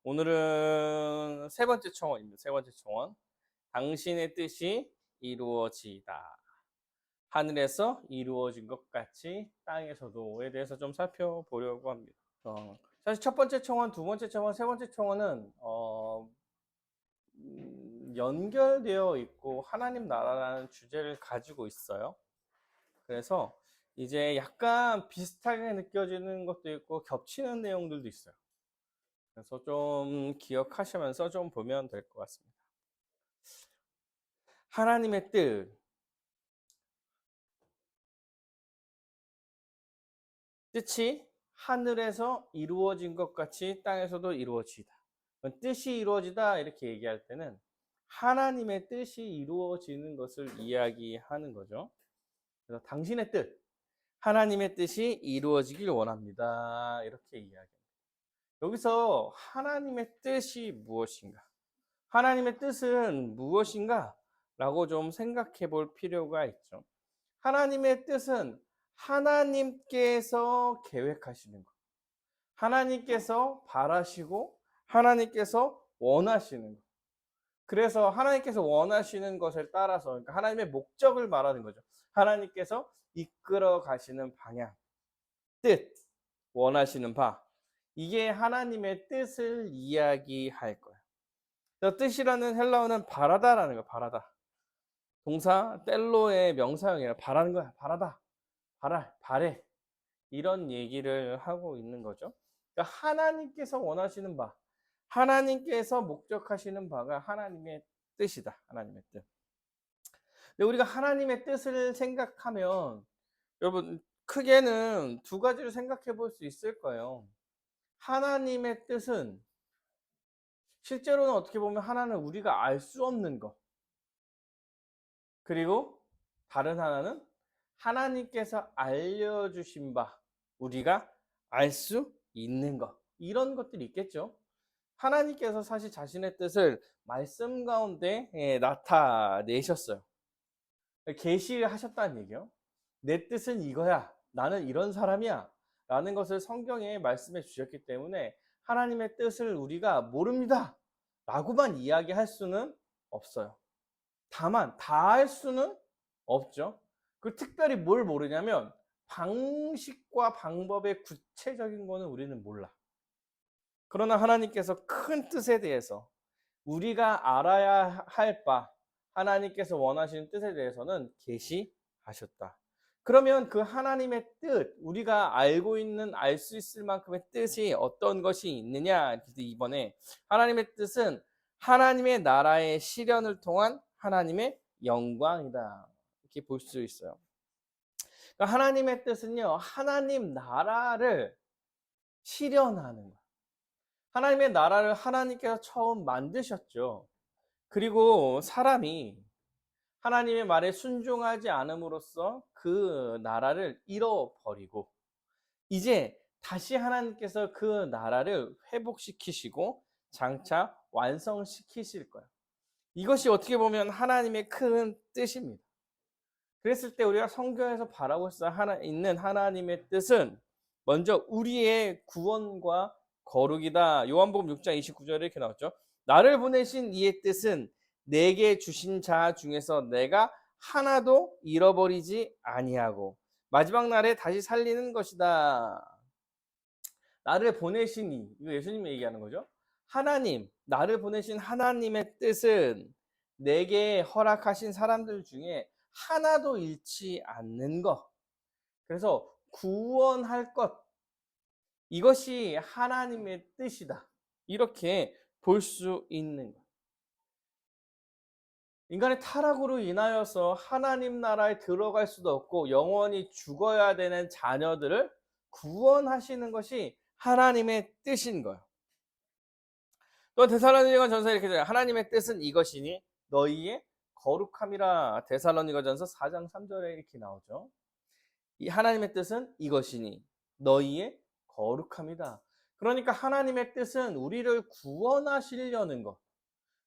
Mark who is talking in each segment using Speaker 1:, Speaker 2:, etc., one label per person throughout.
Speaker 1: 오늘은 세 번째 청원입니다. 세 번째 청원. 당신의 뜻이 이루어지다. 하늘에서 이루어진 것 같이 땅에서도에 대해서 좀 살펴보려고 합니다. 사실 첫 번째 청원, 두 번째 청원, 세 번째 청원은 연결되어 있고 하나님 나라라는 주제를 가지고 있어요. 그래서 이제 약간 비슷하게 느껴지는 것도 있고 겹치는 내용들도 있어요. 그래서 좀 기억하시면서 좀 보면 될 것 같습니다. 하나님의 뜻. 뜻이 하늘에서 이루어진 것 같이 땅에서도 이루어지다. 뜻이 이루어지다 이렇게 얘기할 때는 하나님의 뜻이 이루어지는 것을 이야기하는 거죠. 그래서 당신의 뜻, 하나님의 뜻이 이루어지길 원합니다. 이렇게 이야기합니다. 여기서 하나님의 뜻이 무엇인가? 하나님의 뜻은 무엇인가? 라고 좀 생각해 볼 필요가 있죠. 하나님의 뜻은 하나님께서 계획하시는 것, 하나님께서 바라시고 하나님께서 원하시는 것. 그래서 하나님께서 원하시는 것에 따라서, 그러니까 하나님의 목적을 말하는 거죠. 하나님께서 이끌어 가시는 방향, 뜻, 원하시는 바, 이게 하나님의 뜻을 이야기할 거예요. 뜻이라는 헬라어는 바라다라는 거예요. 바라다. 동사 텔로의 명사형이에요. 바라는 거야. 바라다. 바래. 이런 얘기를 하고 있는 거죠. 그러니까 하나님께서 원하시는 바, 하나님께서 목적하시는 바가 하나님의 뜻이다. 하나님의 뜻. 근데 우리가 하나님의 뜻을 생각하면 여러분 크게는 두 가지를 생각해 볼 수 있을 거예요. 하나님의 뜻은 실제로는 어떻게 보면 하나는 우리가 알 수 없는 것. 그리고 다른 하나는 하나님께서 알려주신 바, 우리가 알 수 있는 것. 이런 것들이 있겠죠. 하나님께서 사실 자신의 뜻을 말씀 가운데 나타내셨어요. 계시를 하셨다는 얘기요. 내 뜻은 이거야. 나는 이런 사람이야. 라는 것을 성경에 말씀해 주셨기 때문에 하나님의 뜻을 우리가 모릅니다. 라고만 이야기할 수는 없어요. 다만 다 할 수는 없죠. 그 특별히 뭘 모르냐면 방식과 방법의 구체적인 거는 우리는 몰라. 그러나 하나님께서 큰 뜻에 대해서 우리가 알아야 할 바, 하나님께서 원하시는 뜻에 대해서는 계시하셨다. 그러면 그 하나님의 뜻, 우리가 알고 있는 알 수 있을 만큼의 뜻이 어떤 것이 있느냐? 그래서 이번에 하나님의 뜻은 하나님의 나라의 실현을 통한 하나님의 영광이다. 이렇게 볼 수 있어요. 그러니까 하나님의 뜻은요, 하나님 나라를 실현하는 거예요. 하나님의 나라를 하나님께서 처음 만드셨죠. 그리고 사람이 하나님의 말에 순종하지 않음으로써 그 나라를 잃어버리고 이제 다시 하나님께서 그 나라를 회복시키시고 장차 완성시키실 거예요. 이것이 어떻게 보면 하나님의 큰 뜻입니다. 그랬을 때 우리가 성경에서 바라고 있는 하나님의 뜻은 먼저 우리의 구원과 거룩이다. 요한복음 6장 29절에 이렇게 나왔죠. 나를 보내신 이의 뜻은 내게 주신 자 중에서 내가 하나도 잃어버리지 아니하고 마지막 날에 다시 살리는 것이다. 나를 보내신 이, 이거 예수님이 얘기하는 거죠. 하나님, 나를 보내신 하나님의 뜻은 내게 허락하신 사람들 중에 하나도 잃지 않는 것. 그래서 구원할 것. 이것이 하나님의 뜻이다. 이렇게 볼 수 있는 것. 인간의 타락으로 인하여서 하나님 나라에 들어갈 수도 없고 영원히 죽어야 되는 자녀들을 구원하시는 것이 하나님의 뜻인 거예요. 또 데살로니가 전서 이렇게 돼요. 하나님의 뜻은 이것이니 너희의 거룩함이라. 데살로니가 전서 4장 3절에 이렇게 나오죠. 이 하나님의 뜻은 이것이니 너희의 거룩함이다. 그러니까 하나님의 뜻은 우리를 구원하시려는 것.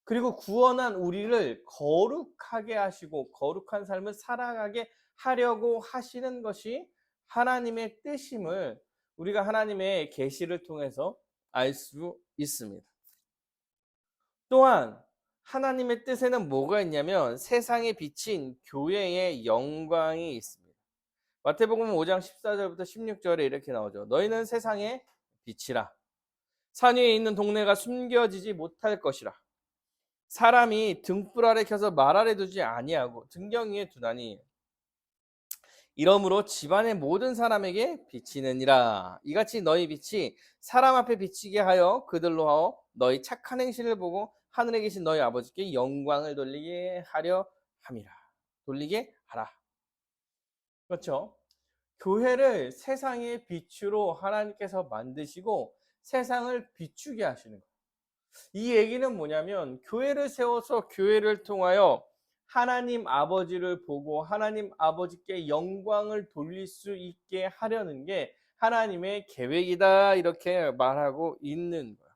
Speaker 1: 그리고 구원한 우리를 거룩하게 하시고 거룩한 삶을 살아가게 하려고 하시는 것이 하나님의 뜻임을 우리가 하나님의 계시를 통해서 알 수 있습니다. 또한 하나님의 뜻에는 뭐가 있냐면 세상에 비친 교회의 영광이 있습니다. 마태복음 5장 14절부터 16절에 이렇게 나오죠. 너희는 세상의 빛이라. 산 위에 있는 동네가 숨겨지지 못할 것이라. 사람이 등불 아래 켜서 말 아래 두지 아니하고 등경 위에 두나니 이러므로 집안의 모든 사람에게 비치느니라. 이같이 너희 빛이 사람 앞에 비치게 하여 그들로 하여 너희 착한 행실을 보고 하늘에 계신 너희 아버지께 영광을 돌리게 하려 함이라. 돌리게 하라. 그렇죠? 교회를 세상의 빛으로 하나님께서 만드시고 세상을 비추게 하시는 거예요. 이 얘기는 뭐냐면 교회를 세워서 교회를 통하여 하나님 아버지를 보고 하나님 아버지께 영광을 돌릴 수 있게 하려는 게 하나님의 계획이다 이렇게 말하고 있는 거야.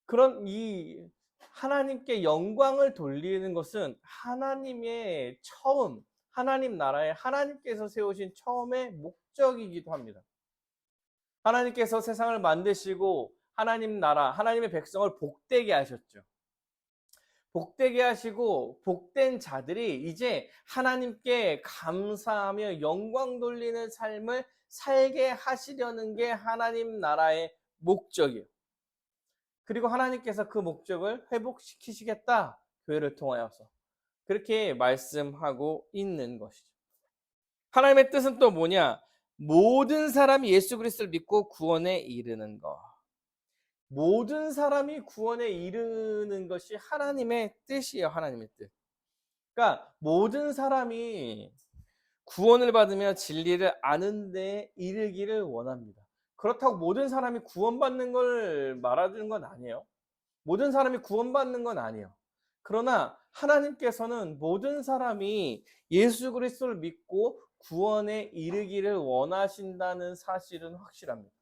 Speaker 1: 그런 이 하나님께 영광을 돌리는 것은 하나님의 처음, 하나님 나라에 하나님께서 세우신 처음의 목적이기도 합니다. 하나님께서 세상을 만드시고 하나님 나라, 하나님의 백성을 복되게 하셨죠. 복되게 하시고 복된 자들이 이제 하나님께 감사하며 영광 돌리는 삶을 살게 하시려는 게 하나님 나라의 목적이에요. 그리고 하나님께서 그 목적을 회복시키시겠다. 교회를 통하여서. 그렇게 말씀하고 있는 것이죠. 하나님의 뜻은 또 뭐냐? 모든 사람이 예수 그리스도를 믿고 구원에 이르는 것. 모든 사람이 구원에 이르는 것이 하나님의 뜻이에요. 하나님의 뜻. 그러니까 모든 사람이 구원을 받으며 진리를 아는 데 이르기를 원합니다. 그렇다고 모든 사람이 구원받는 걸 말하는 건 아니에요. 모든 사람이 구원받는 건 아니에요. 그러나 하나님께서는 모든 사람이 예수 그리스도를 믿고 구원에 이르기를 원하신다는 사실은 확실합니다.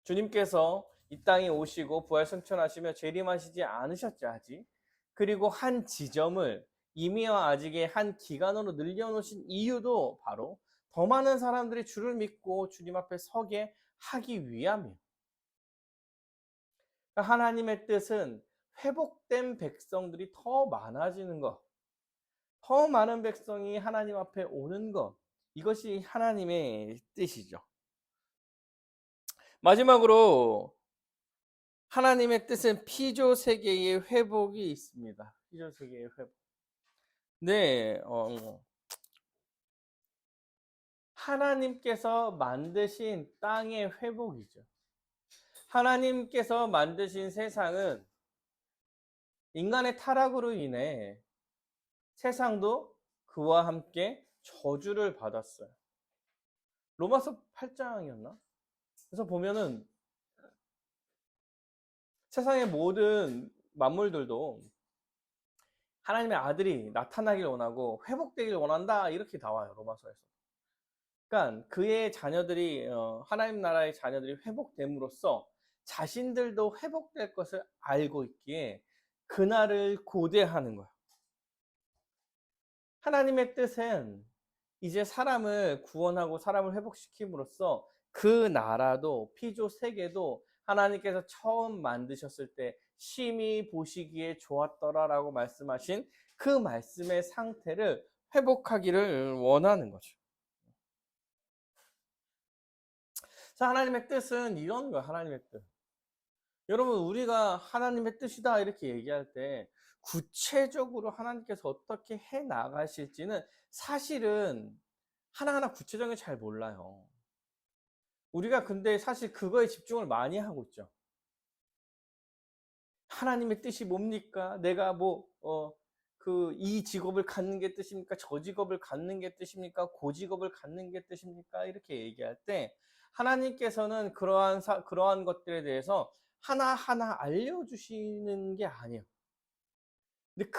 Speaker 1: 주님께서 이 땅에 오시고 부활 승천하시며 재림하시지 않으셨죠 아직. 그리고 한 지점을 이미와 아직의 한 기간으로 늘려놓으신 이유도 바로 더 많은 사람들이 주를 믿고 주님 앞에 서게 하기 위함이에요. 하나님의 뜻은 회복된 백성들이 더 많아지는 것, 더 많은 백성이 하나님 앞에 오는 것, 이것이 하나님의 뜻이죠. 마지막으로 하나님의 뜻은 피조 세계의 회복이 있습니다. 피조 세계의 회복. 네, 하나님께서 만드신 땅의 회복이죠. 하나님께서 만드신 세상은 인간의 타락으로 인해 세상도 그와 함께 저주를 받았어요. 로마서 8장이었나? 그래서 보면은 세상의 모든 만물들도 하나님의 아들이 나타나길 원하고 회복되길 원한다 이렇게 나와요. 로마서에서. 그러니까 그의 자녀들이 하나님 나라의 자녀들이 회복됨으로써 자신들도 회복될 것을 알고 있기에 그날을 고대하는 거야. 하나님의 뜻은 이제 사람을 구원하고 사람을 회복시킴으로써 그 나라도 피조 세계도 하나님께서 처음 만드셨을 때 심히 보시기에 좋았더라라고 말씀하신 그 말씀의 상태를 회복하기를 원하는 거죠. 자, 하나님의 뜻은 이런 거예요. 하나님의 뜻. 여러분 우리가 하나님의 뜻이다 이렇게 얘기할 때 구체적으로 하나님께서 어떻게 해 나가실지는 사실은 하나하나 구체적인 잘 몰라요. 우리가 근데 사실 그거에 집중을 많이 하고 있죠. 하나님의 뜻이 뭡니까? 내가 이 직업을 갖는 게 뜻입니까? 저 직업을 갖는 게 뜻입니까? 그 직업을 갖는 게 뜻입니까? 이렇게 얘기할 때 하나님께서는 그러한 것들에 대해서 하나하나 알려주시는 게 아니에요. 근데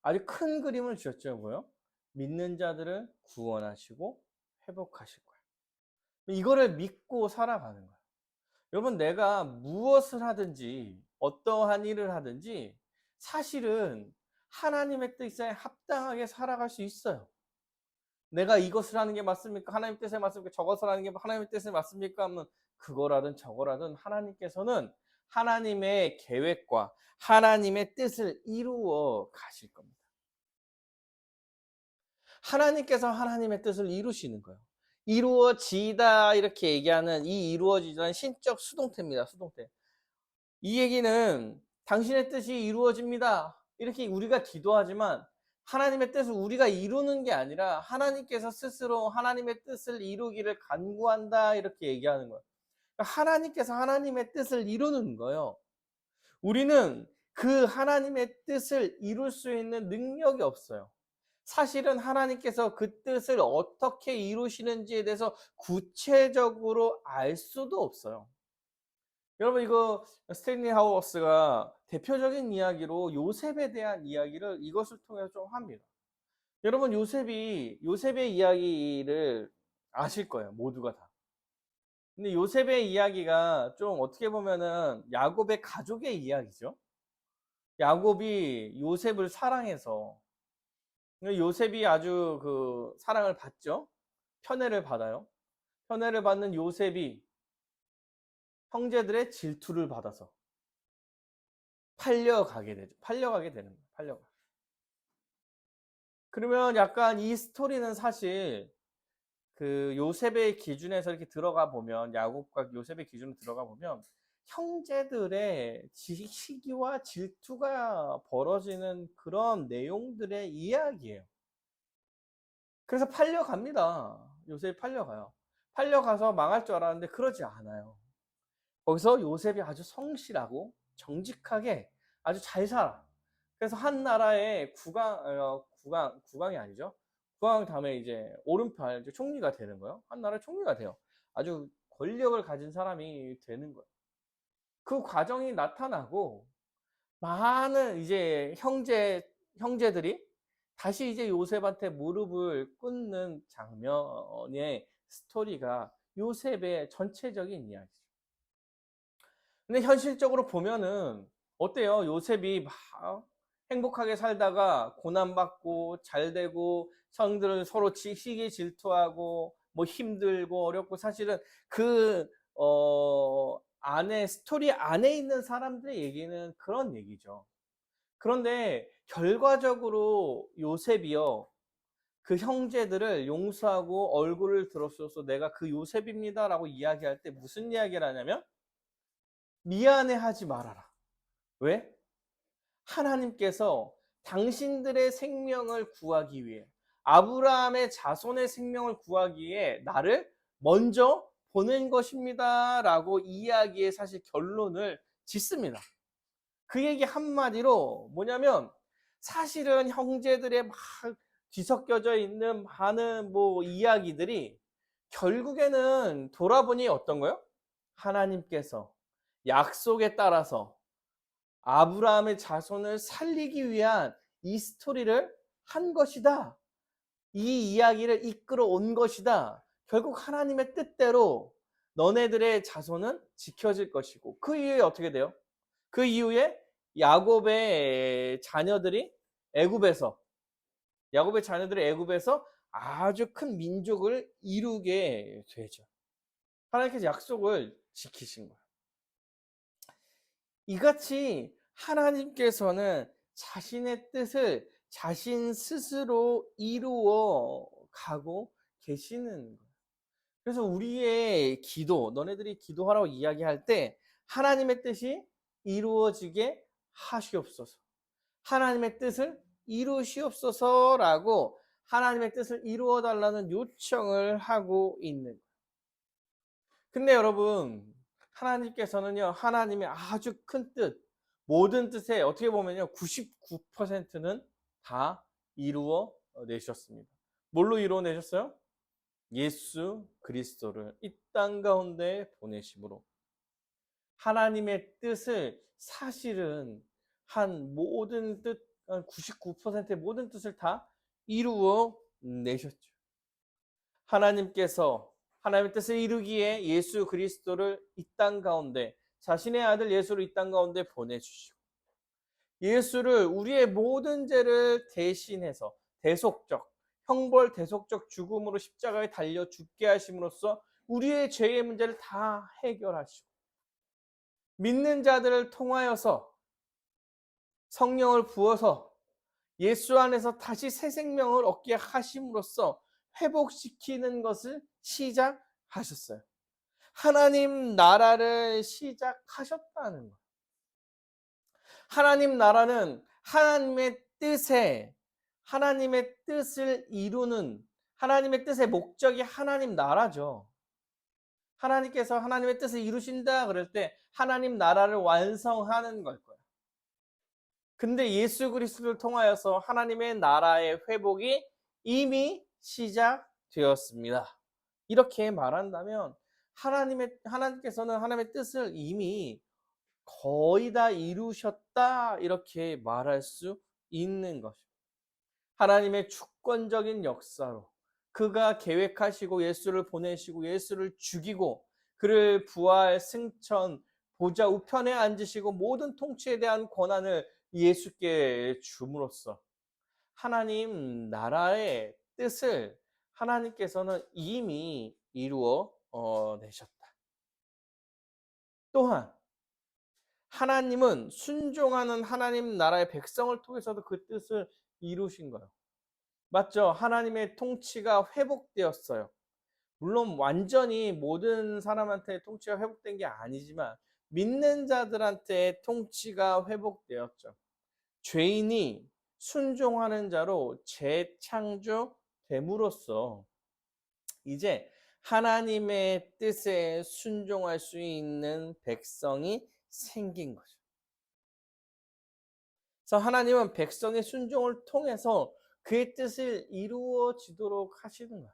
Speaker 1: 아주 큰 그림을 주셨죠. 뭐요? 믿는 자들을 구원하시고 회복하실 거예요. 이거를 믿고 살아가는 거예요. 여러분 내가 무엇을 하든지 어떠한 일을 하든지 사실은 하나님의 뜻에 합당하게 살아갈 수 있어요. 내가 이것을 하는 게 맞습니까? 하나님 뜻에 맞습니까? 저것을 하는 게 하나님의 뜻에 맞습니까? 하면 그거라든 저거라든 하나님께서는 하나님의 계획과 하나님의 뜻을 이루어 가실 겁니다. 하나님께서 하나님의 뜻을 이루시는 거예요. 이루어지다 이렇게 얘기하는 이 이루어지다는 신적 수동태입니다. 수동태. 이 얘기는 당신의 뜻이 이루어집니다. 이렇게 우리가 기도하지만 하나님의 뜻을 우리가 이루는 게 아니라 하나님께서 스스로 하나님의 뜻을 이루기를 간구한다 이렇게 얘기하는 거예요. 그러니까 하나님께서 하나님의 뜻을 이루는 거예요. 우리는 그 하나님의 뜻을 이룰 수 있는 능력이 없어요. 사실은 하나님께서 그 뜻을 어떻게 이루시는지에 대해서 구체적으로 알 수도 없어요. 여러분 이거 스탠리 하우어스가 대표적인 이야기로 요셉에 대한 이야기를 이것을 통해서 좀 합니다. 여러분 요셉의 이야기를 아실 거예요. 모두가 다. 근데 요셉의 이야기가 좀 어떻게 보면은 야곱의 가족의 이야기죠. 야곱이 요셉을 사랑해서 요셉이 아주 그 사랑을 받죠. 편애를 받아요. 편애를 받는 요셉이 형제들의 질투를 받아서 팔려가게 되죠. 팔려가게 되는 거예요. 팔려가. 그러면 약간 이 스토리는 사실 그 요셉의 기준에서 이렇게 들어가 보면 야곱과 요셉의 기준으로 들어가 보면 형제들의 시기와 질투가 벌어지는 그런 내용들의 이야기예요. 그래서 팔려갑니다. 요셉이 팔려가요. 팔려가서 망할 줄 알았는데 그러지 않아요. 거기서 요셉이 아주 성실하고 정직하게 아주 잘 살아. 그래서 한 나라의 국왕이 아니죠. 국왕 다음에 이제 오른팔 이제 총리가 되는 거예요. 한 나라의 총리가 돼요. 아주 권력을 가진 사람이 되는 거예요. 그 과정이 나타나고 많은 이제 형제들이 다시 이제 요셉한테 무릎을 꿇는 장면의 스토리가 요셉의 전체적인 이야기죠. 근데 현실적으로 보면은 어때요? 요셉이 막 행복하게 살다가 고난받고 잘 되고 형들은 서로 시기 질투하고 뭐 힘들고 어렵고 사실은 그 안에 스토리 안에 있는 사람들의 얘기는 그런 얘기죠. 그런데 결과적으로 요셉이요. 그 형제들을 용서하고 얼굴을 들었어서 내가 그 요셉입니다라고 이야기할 때 무슨 이야기를 하냐면 미안해하지 말아라. 왜? 하나님께서 당신들의 생명을 구하기 위해 아브라함의 자손의 생명을 구하기 위해 나를 먼저 보낸 것입니다. 라고 이야기의 사실 결론을 짓습니다. 그 얘기 한마디로 뭐냐면 사실은 형제들의 막 뒤섞여져 있는 많은 뭐 이야기들이 결국에는 돌아보니 어떤 거요? 하나님께서 약속에 따라서 아브라함의 자손을 살리기 위한 이 스토리를 한 것이다. 이 이야기를 이끌어 온 것이다. 결국 하나님의 뜻대로 너네들의 자손은 지켜질 것이고 그 이후에 어떻게 돼요? 그 이후에 야곱의 자녀들이 애굽에서 야곱의 자녀들이 애굽에서 아주 큰 민족을 이루게 되죠. 하나님께서 약속을 지키신 거예요. 이같이 하나님께서는 자신의 뜻을 자신 스스로 이루어 가고 계시는 거예요. 그래서 우리의 기도, 너네들이 기도하라고 이야기할 때 하나님의 뜻이 이루어지게 하시옵소서. 하나님의 뜻을 이루시옵소서라고 하나님의 뜻을 이루어 달라는 요청을 하고 있는 거예요. 근데 여러분, 하나님께서는요, 하나님의 아주 큰 뜻, 모든 뜻에 어떻게 보면요, 99%는 다 이루어 내셨습니다. 뭘로 이루어 내셨어요? 예수 그리스도를 이 땅 가운데 보내심으로. 하나님의 뜻을 사실은 한 모든 뜻, 99%의 모든 뜻을 다 이루어 내셨죠. 하나님께서 하나님의 뜻을 이루기에 예수 그리스도를 이 땅 가운데 자신의 아들 예수를 이 땅 가운데 보내주시고 예수를 우리의 모든 죄를 대신해서 대속적 형벌 대속적 죽음으로 십자가에 달려 죽게 하심으로써 우리의 죄의 문제를 다 해결하시고 믿는 자들을 통하여서 성령을 부어서 예수 안에서 다시 새 생명을 얻게 하심으로써 회복시키는 것을 시작하셨어요. 하나님 나라를 시작하셨다는 거예요. 하나님 나라는 하나님의 뜻을 이루는, 하나님의 뜻의 목적이 하나님 나라죠. 하나님께서 하나님의 뜻을 이루신다 그럴 때 하나님 나라를 완성하는 걸 거예요. 근데 예수 그리스도를 통하여서 하나님의 나라의 회복이 이미 시작되었습니다. 이렇게 말한다면 하나님께서는 하나님의 뜻을 이미 거의 다 이루셨다 이렇게 말할 수 있는 것입니다. 하나님의 주권적인 역사로 그가 계획하시고 예수를 보내시고 예수를 죽이고 그를 부활, 승천, 보좌 우편에 앉으시고 모든 통치에 대한 권한을 예수께 줌으로써 하나님 나라의 뜻을 하나님께서는 이미 이루어 내셨다. 또한 하나님은 순종하는 하나님 나라의 백성을 통해서도 그 뜻을 이루신 거예요. 맞죠? 하나님의 통치가 회복되었어요. 물론 완전히 모든 사람한테 통치가 회복된 게 아니지만 믿는 자들한테 통치가 회복되었죠. 죄인이 순종하는 자로 재창조됨으로써 이제 하나님의 뜻에 순종할 수 있는 백성이 생긴 거죠. 그래서 하나님은 백성의 순종을 통해서 그의 뜻을 이루어지도록 하시는 거예요.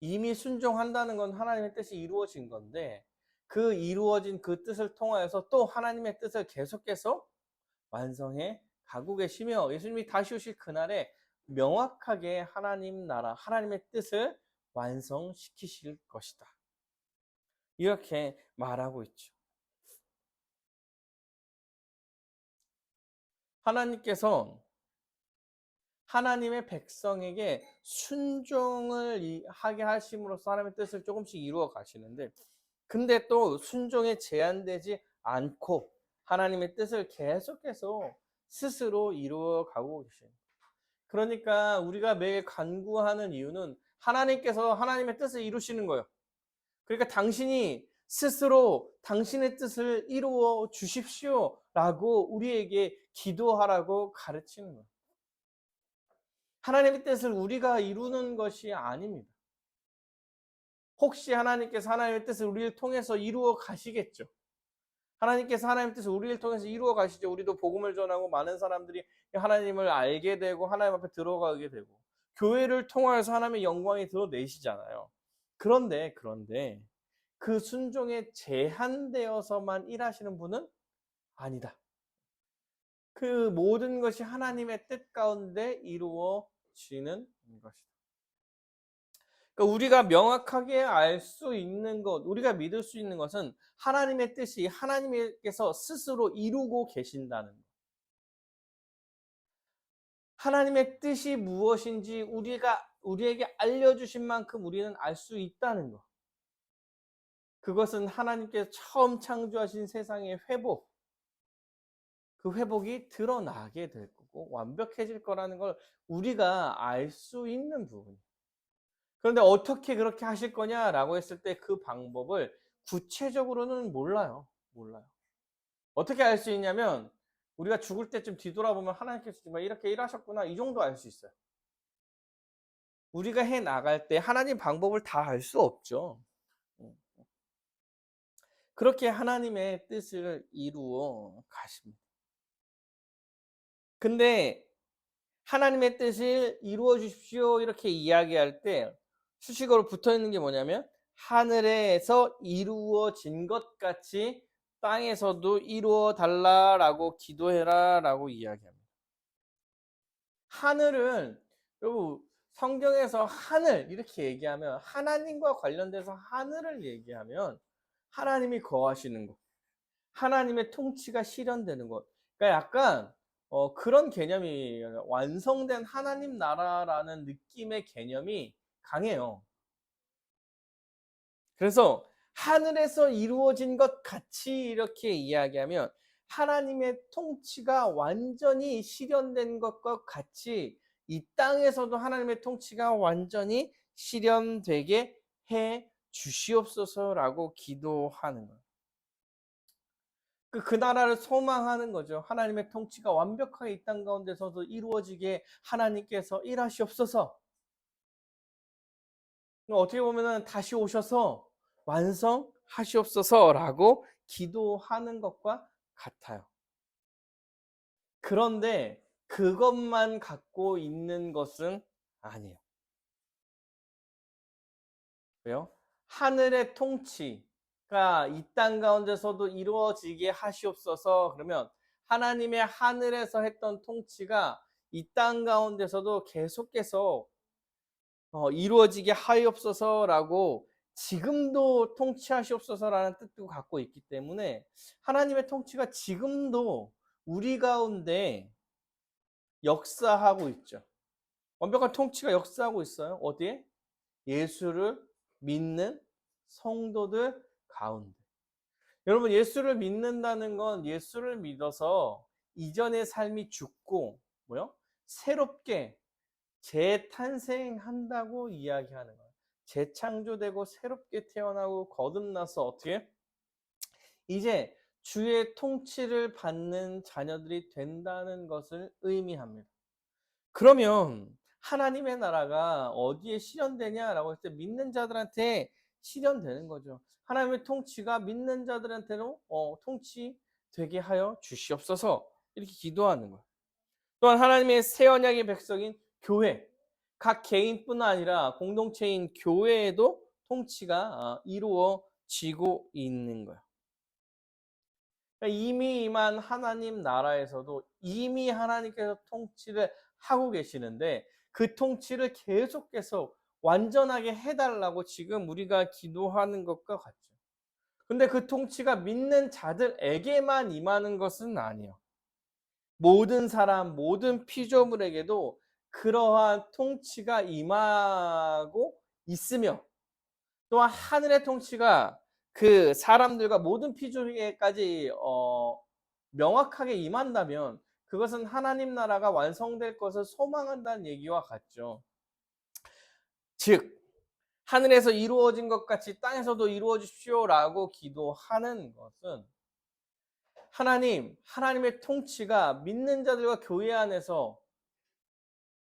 Speaker 1: 이미 순종한다는 건 하나님의 뜻이 이루어진 건데 그 이루어진 그 뜻을 통하여서 또 하나님의 뜻을 계속해서 완성해 가고 계시며 예수님이 다시 오실 그날에 명확하게 하나님 나라, 하나님의 뜻을 완성시키실 것이다. 이렇게 말하고 있죠. 하나님께서 하나님의 백성에게 순종을 하게 하심으로써 하나님의 뜻을 조금씩 이루어 가시는데 근데 또 순종에 제한되지 않고 하나님의 뜻을 계속해서 스스로 이루어 가고 계십니다. 그러니까 우리가 매일 간구하는 이유는 하나님께서 하나님의 뜻을 이루시는 거예요. 그러니까 당신이 스스로 당신의 뜻을 이루어 주십시오 라고 우리에게 기도하라고 가르치는 거예요. 하나님의 뜻을 우리가 이루는 것이 아닙니다. 혹시 하나님께서 하나님의 뜻을 우리를 통해서 이루어 가시겠죠. 하나님께서 하나님의 뜻을 우리를 통해서 이루어 가시죠. 우리도 복음을 전하고 많은 사람들이 하나님을 알게 되고 하나님 앞에 들어가게 되고 교회를 통하여서 하나님의 영광이 드러내시잖아요. 그런데 그 순종에 제한되어서만 일하시는 분은 아니다. 그 모든 것이 하나님의 뜻 가운데 이루어지는 것이다. 그러니까 우리가 명확하게 알 수 있는 것, 우리가 믿을 수 있는 것은 하나님의 뜻이 하나님께서 스스로 이루고 계신다는 것. 하나님의 뜻이 무엇인지 우리에게 알려주신 만큼 우리는 알 수 있다는 것. 그것은 하나님께서 처음 창조하신 세상의 회복, 그 회복이 드러나게 될 거고 완벽해질 거라는 걸 우리가 알 수 있는 부분이에요. 그런데 어떻게 그렇게 하실 거냐라고 했을 때 그 방법을 구체적으로는 몰라요. 어떻게 알 수 있냐면 우리가 죽을 때쯤 뒤돌아보면 하나님께서 정말 이렇게 일하셨구나 이 정도 알 수 있어요. 우리가 해 나갈 때 하나님 방법을 다 알 수 없죠. 그렇게 하나님의 뜻을 이루어 가십니다. 근데 하나님의 뜻을 이루어 주십시오 이렇게 이야기할 때 수식어로 붙어 있는 게 뭐냐면 하늘에서 이루어진 것 같이 땅에서도 이루어 달라라고 기도해라라고 이야기합니다. 하늘은 여러분 성경에서 하늘 이렇게 얘기하면 하나님과 관련돼서 하늘을 얘기하면 하나님이 거하시는 것, 하나님의 통치가 실현되는 것. 그러니까 약간 그런 개념이 완성된 하나님 나라라는 느낌의 개념이 강해요. 그래서 하늘에서 이루어진 것 같이 이렇게 이야기하면 하나님의 통치가 완전히 실현된 것과 같이 이 땅에서도 하나님의 통치가 완전히 실현되게 해 주시옵소서라고 기도하는 거예요. 그 나라를 소망하는 거죠. 하나님의 통치가 완벽하게 이 땅 가운데서도 이루어지게 하나님께서 일하시옵소서. 어떻게 보면은 다시 오셔서 완성하시옵소서라고 기도하는 것과 같아요. 그런데 그것만 갖고 있는 것은 아니에요. 왜요? 하늘의 통치가 이 땅 가운데서도 이루어지게 하시옵소서. 그러면 하나님의 하늘에서 했던 통치가 이 땅 가운데서도 계속해서 이루어지게 하옵소서라고 지금도 통치하시옵소서라는 뜻도 갖고 있기 때문에 하나님의 통치가 지금도 우리 가운데 역사하고 있죠. 완벽한 통치가 역사하고 있어요. 어디에? 예수를 믿는 성도들 가운데. 여러분, 예수를 믿는다는 건 예수를 믿어서 이전의 삶이 죽고 뭐요? 새롭게 재탄생한다고 이야기하는 거예요. 재창조되고 새롭게 태어나고 거듭나서 어떻게? 이제 주의 통치를 받는 자녀들이 된다는 것을 의미합니다. 그러면 하나님의 나라가 어디에 실현되냐라고 했을 때 믿는 자들한테 실현되는 거죠. 하나님의 통치가 믿는 자들한테로 통치되게 하여 주시옵소서 이렇게 기도하는 거예요. 또한 하나님의 새 언약의 백성인 교회, 각 개인뿐 아니라 공동체인 교회에도 통치가 이루어지고 있는 거예요. 이미 임한 하나님 나라에서도 이미 하나님께서 통치를 하고 계시는데 그 통치를 계속해서 완전하게 해달라고 지금 우리가 기도하는 것과 같죠. 근데 그 통치가 믿는 자들에게만 임하는 것은 아니에요. 모든 사람, 모든 피조물에게도 그러한 통치가 임하고 있으며 또한 하늘의 통치가 그 사람들과 모든 피조물에게까지 명확하게 임한다면 그것은 하나님 나라가 완성될 것을 소망한다는 얘기와 같죠. 즉 하늘에서 이루어진 것 같이 땅에서도 이루어 주십시오라고 기도하는 것은 하나님의 통치가 믿는 자들과 교회 안에서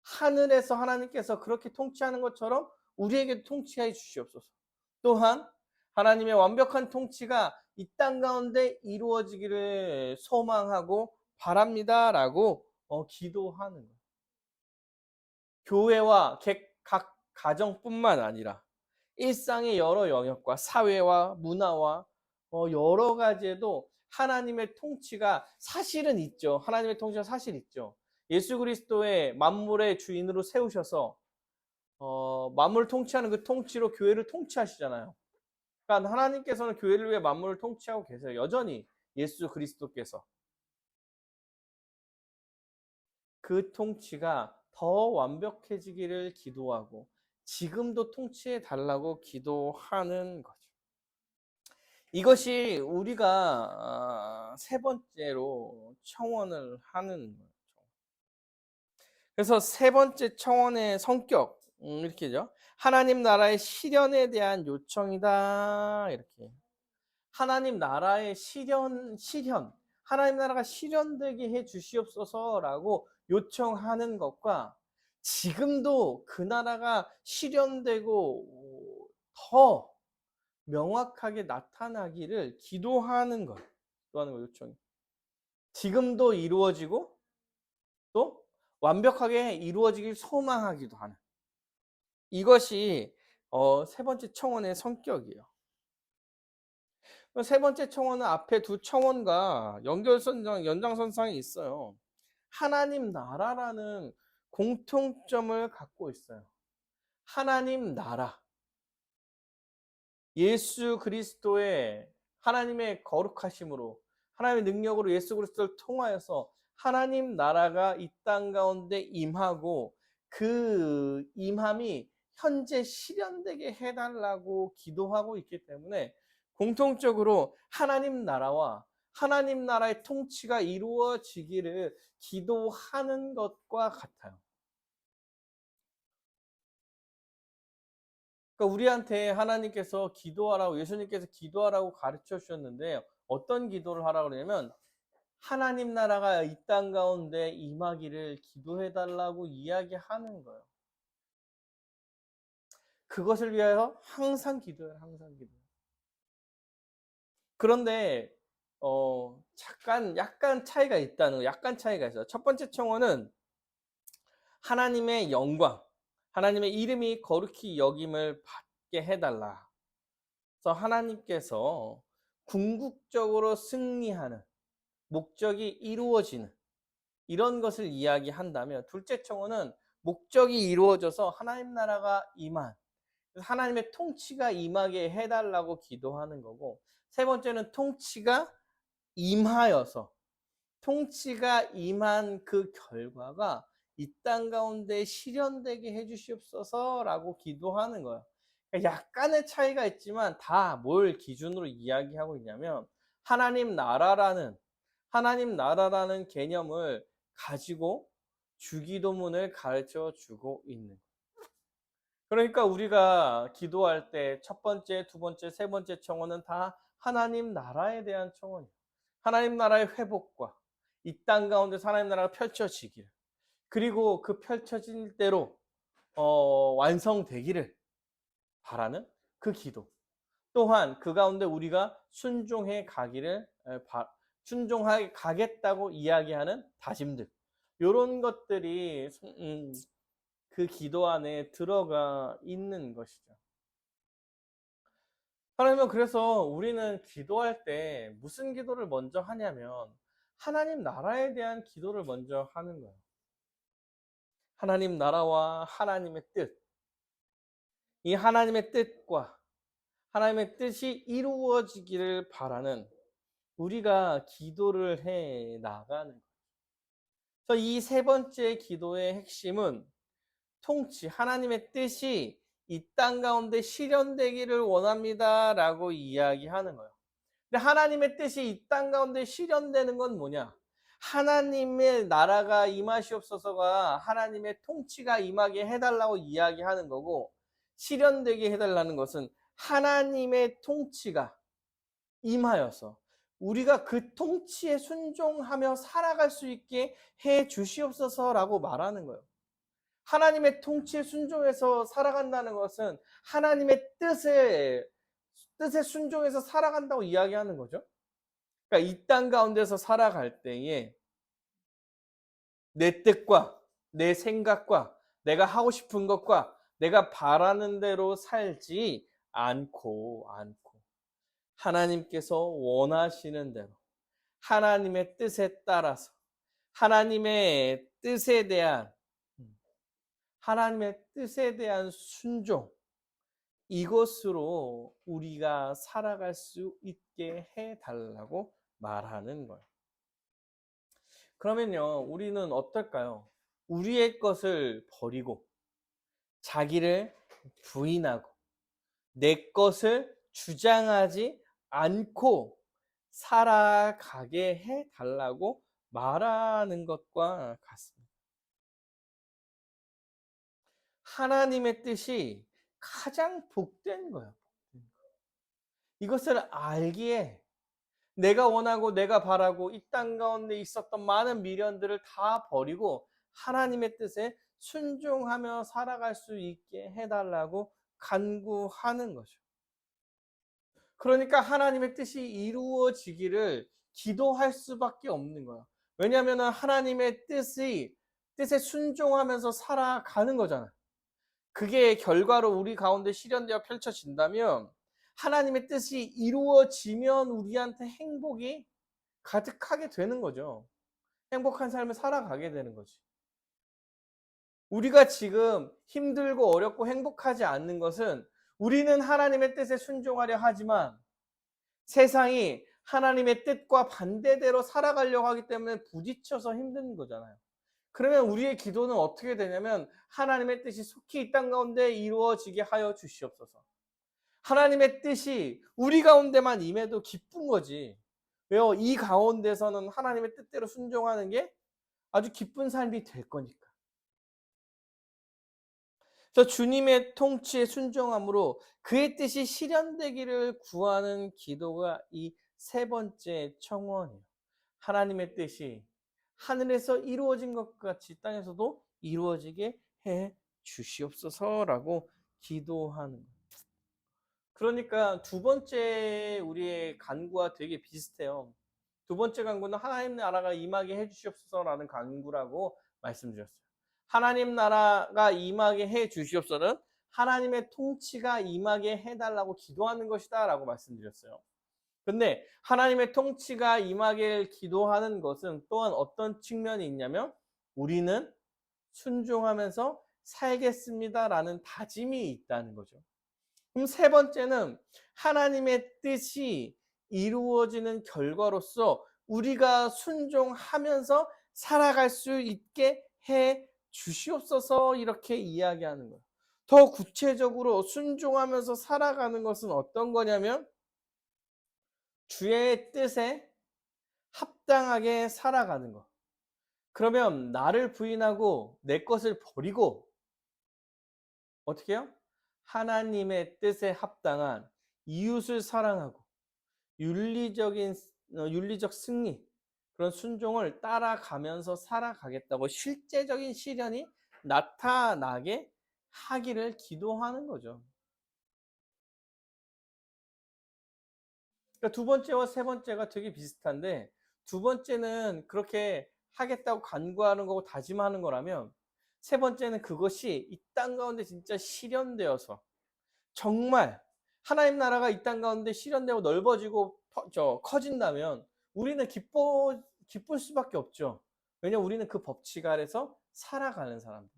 Speaker 1: 하늘에서 하나님께서 그렇게 통치하는 것처럼 우리에게 통치해 주시옵소서. 또한 하나님의 완벽한 통치가 이 땅 가운데 이루어지기를 소망하고 바랍니다라고 기도하는 거예요. 교회와 각 가정뿐만 아니라 일상의 여러 영역과 사회와 문화와 여러 가지에도 하나님의 통치가 사실은 있죠. 하나님의 통치가 사실 있죠. 예수 그리스도의 만물의 주인으로 세우셔서 만물을 통치하는 그 통치로 교회를 통치하시잖아요. 그러니까 하나님께서는 교회를 위해 만물을 통치하고 계세요. 여전히 예수 그리스도께서. 그 통치가 더 완벽해지기를 기도하고 지금도 통치해 달라고 기도하는 거죠. 이것이 우리가 세 번째로 청원을 하는 거죠. 그래서 세 번째 청원의 성격 이렇게죠. 하나님 나라의 실현에 대한 요청이다 이렇게. 하나님 나라의 실현 하나님 나라가 실현되게 해 주시옵소서라고 요청하는 것과 지금도 그 나라가 실현되고 더 명확하게 나타나기를 기도하는 것, 기도하는 것 요청이. 지금도 이루어지고 또 완벽하게 이루어지길 소망하기도 하는 이것이 세 번째 청원의 성격이에요. 세 번째 청원은 앞에 두 청원과 연장선상에 있어요. 하나님 나라라는 공통점을 갖고 있어요. 하나님 나라. 예수 그리스도의 하나님의 거룩하심으로 하나님의 능력으로 예수 그리스도를 통하여서 하나님 나라가 이 땅 가운데 임하고 그 임함이 현재 실현되게 해달라고 기도하고 있기 때문에 공통적으로 하나님 나라와 하나님 나라의 통치가 이루어지기를 기도하는 것과 같아요. 그러니까 우리한테 하나님께서 기도하라고, 예수님께서 기도하라고 가르쳐 주셨는데 어떤 기도를 하라고 그러냐면 하나님 나라가 이 땅 가운데 임하기를 기도해 달라고 이야기하는 거예요. 그것을 위하여 항상 기도해요. 항상 기도해요. 그런데 잠깐 약간 차이가 있다는 거, 약간 차이가 있어요. 첫 번째 청원은 하나님의 영광, 하나님의 이름이 거룩히 여김을 받게 해달라. 그래서 하나님께서 궁극적으로 승리하는 목적이 이루어지는 이런 것을 이야기한다면, 둘째 청원은 목적이 이루어져서 하나님 나라가 임한, 하나님의 통치가 임하게 해달라고 기도하는 거고, 세 번째는 통치가 임한 그 결과가 이 땅 가운데 실현되게 해주시옵소서라고 기도하는 거예요. 약간의 차이가 있지만 다 뭘 기준으로 이야기하고 있냐면 하나님 나라라는 개념을 가지고 주기도문을 가르쳐 주고 있는 거예요. 그러니까 우리가 기도할 때 첫 번째, 두 번째, 세 번째 청원은 다 하나님 나라에 대한 청원이에요. 하나님 나라의 회복과 이 땅 가운데서 하나님 나라가 펼쳐지길, 그리고 그 펼쳐진 대로 완성되기를 바라는 그 기도. 또한 그 가운데 우리가 순종하게 가겠다고 이야기하는 다짐들, 이런 것들이 그 기도 안에 들어가 있는 것이죠. 그러면 그래서 우리는 기도할 때 무슨 기도를 먼저 하냐면 하나님 나라에 대한 기도를 먼저 하는 거예요. 하나님 나라와 하나님의 뜻, 이 하나님의 뜻과 하나님의 뜻이 이루어지기를 바라는 우리가 기도를 해 나가는 거예요. 그래서 이 세 번째 기도의 핵심은 하나님의 뜻이 이 땅 가운데 실현되기를 원합니다라고 이야기하는 거예요. 근데 하나님의 뜻이 이 땅 가운데 실현되는 건 뭐냐? 하나님의 나라가 임하시옵소서가 하나님의 통치가 임하게 해달라고 이야기하는 거고, 실현되게 해달라는 것은 하나님의 통치가 임하여서 우리가 그 통치에 순종하며 살아갈 수 있게 해 주시옵소서라고 말하는 거예요. 하나님의 통치에 순종해서 살아간다는 것은 하나님의 뜻에 순종해서 살아간다고 이야기하는 거죠. 그러니까 이 땅 가운데서 살아갈 때에 내 뜻과 내 생각과 내가 하고 싶은 것과 내가 바라는 대로 살지 않고 하나님께서 원하시는 대로 하나님의 뜻에 따라서 하나님의 뜻에 대한 순종, 이것으로 우리가 살아갈 수 있게 해달라고 말하는 거예요. 그러면요, 우리는 어떨까요? 우리의 것을 버리고 자기를 부인하고 내 것을 주장하지 않고 살아가게 해달라고 말하는 것과 같습니다. 하나님의 뜻이 가장 복된 거예요. 이것을 알기에 내가 원하고 내가 바라고 이 땅 가운데 있었던 많은 미련들을 다 버리고 하나님의 뜻에 순종하며 살아갈 수 있게 해달라고 간구하는 거죠. 그러니까 하나님의 뜻이 이루어지기를 기도할 수밖에 없는 거야. 왜냐하면 하나님의 뜻에 순종하면서 살아가는 거잖아. 그게 결과로 우리 가운데 실현되어 펼쳐진다면, 하나님의 뜻이 이루어지면 우리한테 행복이 가득하게 되는 거죠. 행복한 삶을 살아가게 되는 거지. 우리가 지금 힘들고 어렵고 행복하지 않는 것은 우리는 하나님의 뜻에 순종하려 하지만 세상이 하나님의 뜻과 반대대로 살아가려고 하기 때문에 부딪혀서 힘든 거잖아요. 그러면 우리의 기도는 어떻게 되냐면 하나님의 뜻이 속히 이 땅 가운데 이루어지게 하여 주시옵소서. 하나님의 뜻이 우리 가운데만 임해도 기쁜 거지. 왜요? 이 가운데서는 하나님의 뜻대로 순종하는 게 아주 기쁜 삶이 될 거니까. 그래서 주님의 통치에 순종함으로 그의 뜻이 실현되기를 구하는 기도가 이 세 번째 청원이에요. 하나님의 뜻이 하늘에서 이루어진 것 같이 땅에서도 이루어지게 해 주시옵소서라고 기도하는 거예요. 그러니까 두 번째 우리의 간구와 되게 비슷해요. 두 번째 간구는 하나님 나라가 임하게 해 주시옵소서라는 간구라고 말씀드렸어요. 하나님 나라가 임하게 해 주시옵소서는 하나님의 통치가 임하게 해달라고 기도하는 것이다 라고 말씀드렸어요. 근데 하나님의 통치가 임하길 기도하는 것은 또한 어떤 측면이 있냐면 우리는 순종하면서 살겠습니다라는 다짐이 있다는 거죠. 그럼 세 번째는 하나님의 뜻이 이루어지는 결과로서 우리가 순종하면서 살아갈 수 있게 해 주시옵소서 이렇게 이야기하는 거예요. 더 구체적으로 순종하면서 살아가는 것은 어떤 거냐면 주의 뜻에 합당하게 살아가는 것. 그러면 나를 부인하고 내 것을 버리고 어떻게 해요? 하나님의 뜻에 합당한 이웃을 사랑하고 윤리적 승리 그런 순종을 따라가면서 살아가겠다고 실제적인 실현이 나타나게 하기를 기도하는 거죠. 그러니까 두 번째와 세 번째가 되게 비슷한데 두 번째는 그렇게 하겠다고 간구하는 거고 다짐하는 거라면 세 번째는 그것이 이 땅 가운데 진짜 실현되어서 정말 하나님 나라가 이 땅 가운데 실현되고 넓어지고 커진다면 우리는 기쁠 수밖에 없죠. 왜냐하면 우리는 그 법칙 아래서 살아가는 사람들.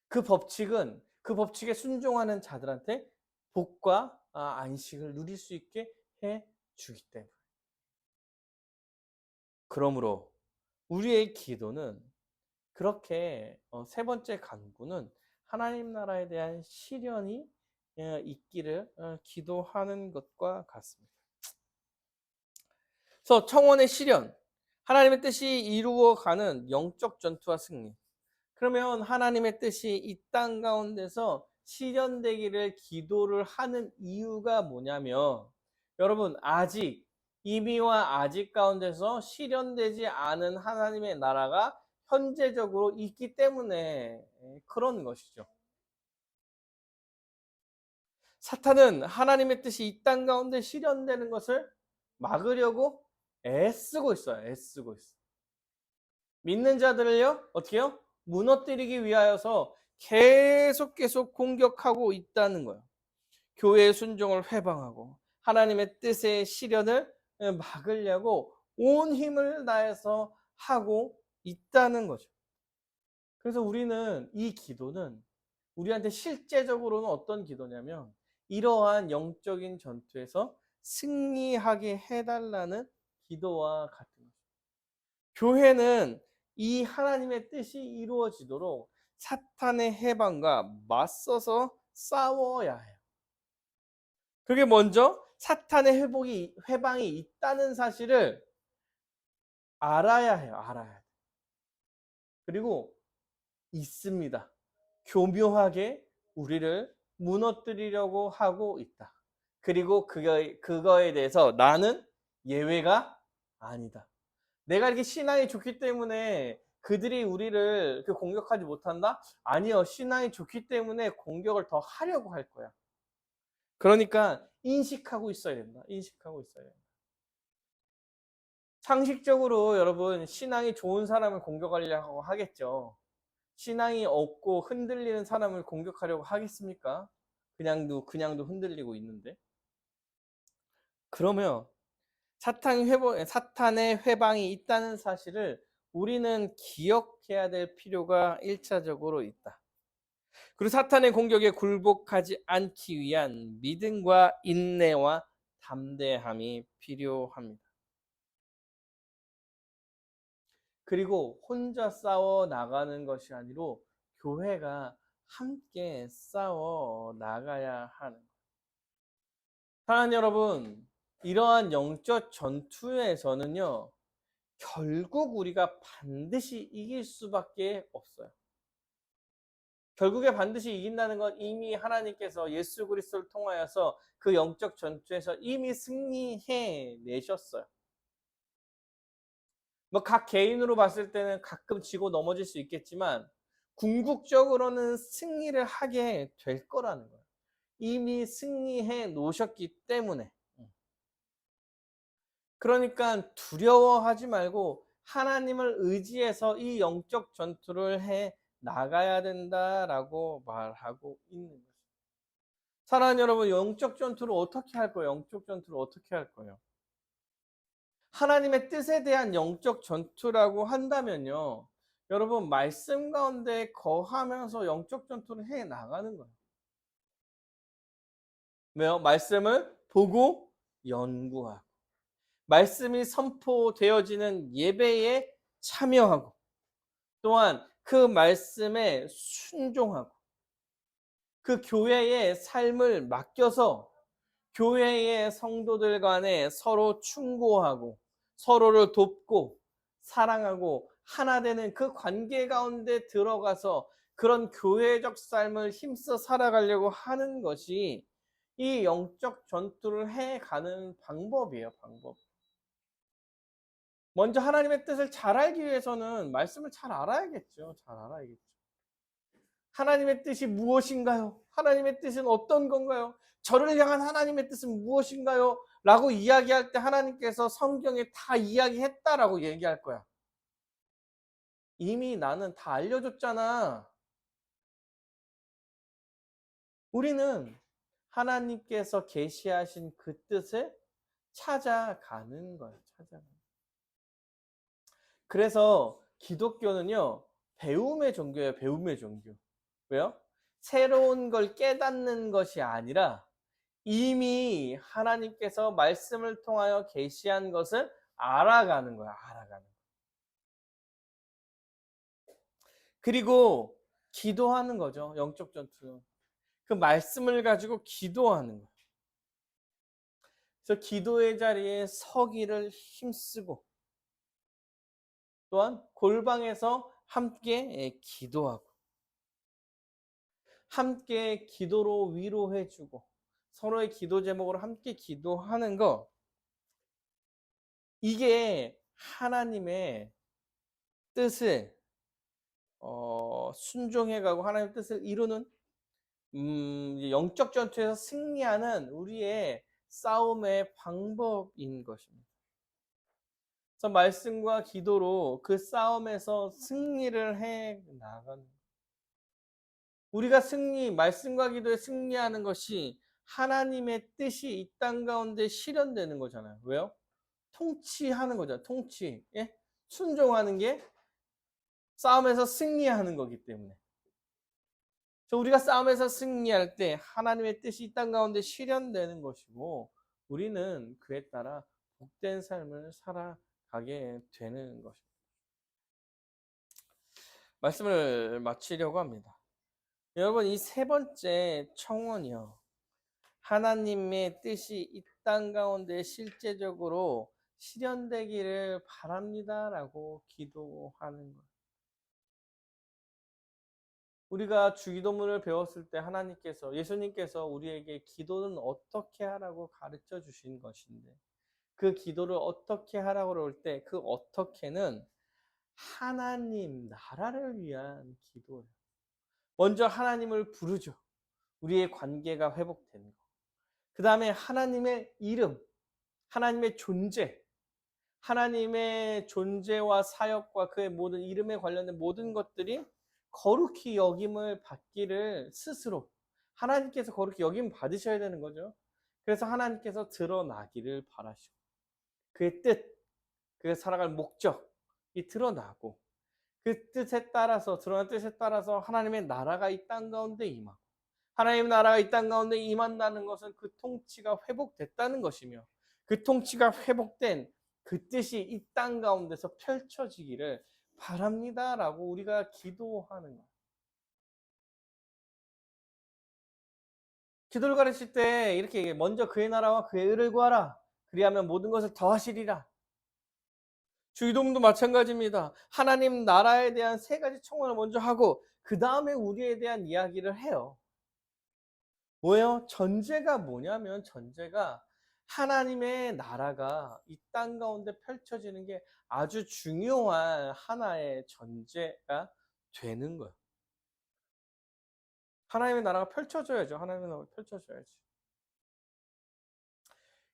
Speaker 1: 그 법칙에 순종하는 자들한테 복과 안식을 누릴 수 있게 해 주기 때문에. 그러므로 우리의 기도는 그렇게 세 번째 간구는 하나님 나라에 대한 실현이 있기를 기도하는 것과 같습니다. 그래서 청원의 실현, 하나님의 뜻이 이루어가는 영적 전투와 승리. 그러면 하나님의 뜻이 이 땅 가운데서 실현되기를 기도를 하는 이유가 뭐냐면 여러분 아직 이미와 아직 가운데서 실현되지 않은 하나님의 나라가 현재적으로 있기 때문에 그런 것이죠. 사탄은 하나님의 뜻이 이 땅 가운데 실현되는 것을 막으려고 애쓰고 있어요. 애쓰고 있어요. 믿는 자들을요, 어떻게 해요? 무너뜨리기 위하여서 계속 공격하고 있다는 거예요. 교회의 순종을 회방하고 하나님의 뜻의 실현을 막으려고 온 힘을 다해서 하고 있다는 거죠. 그래서 우리는 이 기도는 우리한테 실제적으로는 어떤 기도냐면 이러한 영적인 전투에서 승리하게 해달라는 기도와 같은 거죠. 교회는 이 하나님의 뜻이 이루어지도록 사탄의 해방과 맞서서 싸워야 해요. 그게 먼저 사탄의 해방이 있다는 사실을 알아야 해요. 알아야 해요. 그리고 있습니다. 교묘하게 우리를 무너뜨리려고 하고 있다. 그리고 그거에 대해서 나는 예외가 아니다. 내가 이렇게 신앙이 좋기 때문에 그들이 우리를 공격하지 못한다? 아니요. 신앙이 좋기 때문에 공격을 더 하려고 할 거야. 그러니까 인식하고 있어야 된다. 인식하고 있어야 된다. 상식적으로 여러분 신앙이 좋은 사람을 공격하려고 하겠죠. 신앙이 없고 흔들리는 사람을 공격하려고 하겠습니까? 그냥도 흔들리고 있는데. 그러면 사탄의 회방이 있다는 사실을 우리는 기억해야 될 필요가 1차적으로 있다. 그리고 사탄의 공격에 굴복하지 않기 위한 믿음과 인내와 담대함이 필요합니다. 그리고 혼자 싸워 나가는 것이 아니로 교회가 함께 싸워 나가야 하는 거예요. 사랑하는 여러분, 이러한 영적 전투에서는요, 결국 우리가 반드시 이길 수밖에 없어요. 결국에 반드시 이긴다는 건 이미 하나님께서 예수 그리스도를 통하여서 그 영적 전투에서 이미 승리해 내셨어요. 뭐 각 개인으로 봤을 때는 가끔 지고 넘어질 수 있겠지만 궁극적으로는 승리를 하게 될 거라는 거예요. 이미 승리해 놓으셨기 때문에. 그러니까 두려워하지 말고 하나님을 의지해서 이 영적 전투를 해 나가야 된다라고 말하고 있는 거죠. 사랑하는 여러분, 영적 전투를 어떻게 할 거예요? 영적 전투를 어떻게 할 거예요? 하나님의 뜻에 대한 영적 전투라고 한다면요. 여러분, 말씀 가운데 거하면서 영적 전투를 해 나가는 거예요. 왜요? 말씀을 보고 연구하고, 말씀이 선포되어지는 예배에 참여하고, 또한 그 말씀에 순종하고, 그 교회의 삶을 맡겨서 교회의 성도들 간에 서로 충고하고 서로를 돕고 사랑하고 하나 되는 그 관계 가운데 들어가서 그런 교회적 삶을 힘써 살아가려고 하는 것이 이 영적 전투를 해가는 방법이에요, 방법. 먼저 하나님의 뜻을 잘 알기 위해서는 말씀을 잘 알아야겠죠. 잘 알아야겠죠. 하나님의 뜻이 무엇인가요? 하나님의 뜻은 어떤 건가요? 저를 향한 하나님의 뜻은 무엇인가요? 라고 이야기할 때 하나님께서 성경에 다 이야기했다라고 얘기할 거야. 이미 나는 다 알려줬잖아. 우리는 하나님께서 계시하신 그 뜻을 찾아가는 거예요. 찾아가는. 그래서 기독교는요, 배움의 종교예요. 배움의 종교. 왜요? 새로운 걸 깨닫는 것이 아니라 이미 하나님께서 말씀을 통하여 계시한 것을 알아가는 거야. 알아가는 거야. 그리고 기도하는 거죠. 영적 전투. 그 말씀을 가지고 기도하는 거야. 그래서 기도의 자리에 서기를 힘쓰고 또한 골방에서 함께 기도하고 함께 기도로 위로해주고 서로의 기도 제목으로 함께 기도하는 거, 이게 하나님의 뜻을 순종해가고 하나님의 뜻을 이루는 영적 전투에서 승리하는 우리의 싸움의 방법인 것입니다. 그래서 말씀과 기도로 그 싸움에서 승리를 해 나가는, 우리가 말씀과 기도에 승리하는 것이 하나님의 뜻이 이 땅 가운데 실현되는 거잖아요. 왜요? 통치하는 거죠. 통치. 예? 순종하는 게 싸움에서 승리하는 거기 때문에. 우리가 싸움에서 승리할 때 하나님의 뜻이 이 땅 가운데 실현되는 것이고 우리는 그에 따라 복된 삶을 살아가게 되는 것입니다. 말씀을 마치려고 합니다. 여러분, 이 세 번째 청원이요, 하나님의 뜻이 이 땅 가운데 실제적으로 실현되기를 바랍니다라고 기도하는 것. 우리가 주기도문을 배웠을 때 하나님께서, 예수님께서 우리에게 기도는 어떻게 하라고 가르쳐 주신 것인데, 그 기도를 어떻게 하라고 그럴 때 그 어떻게는 하나님 나라를 위한 기도예요. 먼저 하나님을 부르죠. 우리의 관계가 회복되는 거. 그 다음에 하나님의 이름, 하나님의 존재, 하나님의 존재와 사역과 그의 모든 이름에 관련된 모든 것들이 거룩히 여김을 받기를 스스로 하나님께서 거룩히 여김 받으셔야 되는 거죠. 그래서 하나님께서 드러나기를 바라시고 그의 뜻, 그의 살아갈 목적이 드러나고 그 뜻에 따라서, 드러난 뜻에 따라서 하나님의 나라가 이 땅 가운데 임하고, 하나님의 나라가 이 땅 가운데 임한다는 것은 그 통치가 회복됐다는 것이며, 그 통치가 회복된 그 뜻이 이 땅 가운데서 펼쳐지기를 바랍니다라고 우리가 기도하는 거예요. 기도를 가르칠 때 이렇게 얘기해. 먼저 그의 나라와 그의 의를 구하라. 그리하면 모든 것을 더하시리라. 주기도문도 마찬가지입니다. 하나님 나라에 대한 세 가지 청원을 먼저 하고 그 다음에 우리에 대한 이야기를 해요. 뭐예요? 전제가 뭐냐면 전제가 하나님의 나라가 이 땅 가운데 펼쳐지는 게 아주 중요한 하나의 전제가 되는 거예요. 하나님의 나라가 펼쳐져야죠. 하나님의 나라가 펼쳐져야지.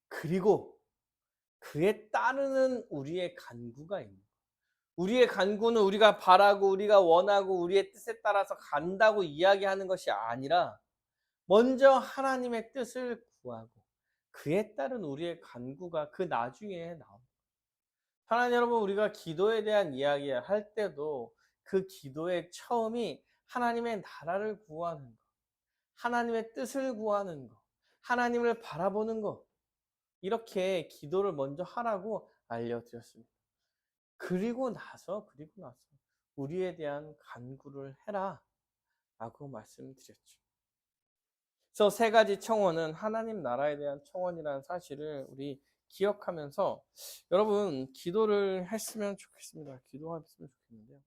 Speaker 1: 그리고 그에 따르는 우리의 간구가 있는 거예요. 우리의 간구는 우리가 바라고 우리가 원하고 우리의 뜻에 따라서 간다고 이야기하는 것이 아니라 먼저 하나님의 뜻을 구하고 그에 따른 우리의 간구가 그 나중에 나옵니다. 사랑하는 여러분, 우리가 기도에 대한 이야기할 때도 그 기도의 처음이 하나님의 나라를 구하는 것, 하나님의 뜻을 구하는 것, 하나님을 바라보는 것, 이렇게 기도를 먼저 하라고 알려드렸습니다. 그리고 나서 우리에 대한 간구를 해라 라고 말씀드렸죠. 그래서 세 가지 청원은 하나님 나라에 대한 청원이라는 사실을 우리 기억하면서 여러분 기도를 했으면 좋겠습니다. 기도했으면 좋겠는데요.